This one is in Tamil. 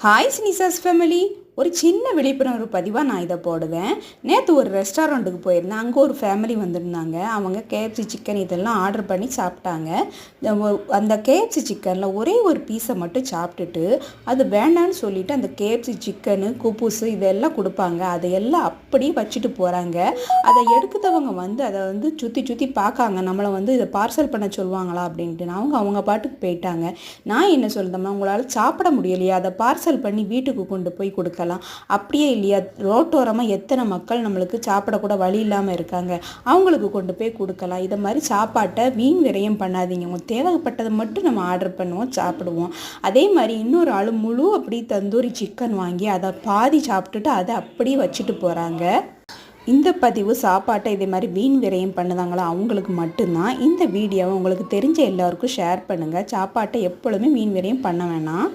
Hi ஸ்னிசஸ் family. ஒரு சின்ன விழிப்புணர்வு பதிவாக நான் இதை போடுவேன். நேற்று ஒரு ரெஸ்டாரண்ட்டுக்கு போயிருந்தேன். அங்கே ஒரு ஃபேமிலி வந்திருந்தாங்க. அவங்க கேஎஃப்சி சிக்கன் இதெல்லாம் ஆர்டர் பண்ணி சாப்பிட்டாங்க. அந்த கேஎஃப்சி சிக்கனில் ஒரே ஒரு பீஸை மட்டும் சாப்பிட்டுட்டு அது வேண்டான்னு சொல்லிவிட்டு அந்த கேஎஃப்சி சிக்கனு குப்பூஸு இதெல்லாம் கொடுப்பாங்க. அதையெல்லாம் அப்படியே வச்சுட்டு போகிறாங்க. அதை எடுக்கிறவங்க அதை சுற்றி பார்க்காங்க. நம்மளை இதை பார்சல் பண்ண சொல்லுவாங்களா அப்படின்ட்டு. அவங்க பாட்டுக்கு போயிட்டாங்க. நான் என்ன சொல்லுதம்மா, உங்களால் சாப்பிட முடியலையா, அதை பார்சல் பண்ணி வீட்டுக்கு கொண்டு போய் கொடுக்கலாம். அப்படியே இல்லையா, ரோட்டோரமாக எத்தனை மக்கள் நம்மளுக்கு சாப்பிடக்கூட வழி இல்லாமல் இருக்காங்க, அவங்களுக்கு கொண்டு போய் கொடுக்கலாம். இதை மாதிரி சாப்பாட்டை வீண் விரயம் பண்ணாதீங்க. உங்களுக்கு தேவைப்பட்டதை மட்டும் நம்ம ஆர்டர் பண்ணுவோம், சாப்பிடுவோம். அதே மாதிரி இன்னொரு ஆள் முழு அப்படி தந்தூரி சிக்கன் வாங்கி அதை பாதி சாப்பிட்டுட்டு அதை அப்படியே வச்சுட்டு போகிறாங்க. இந்த பதிவு சாப்பாட்டை இதே மாதிரி வீண் விரயம் பண்ணுதாங்களா அவங்களுக்கு மட்டும்தான். இந்த வீடியோவை உங்களுக்கு தெரிஞ்ச எல்லாருக்கும் ஷேர் பண்ணுங்கள். சாப்பாட்டை எப்பொழுதுமே வீண் விரயம் பண்ண வேணாம்.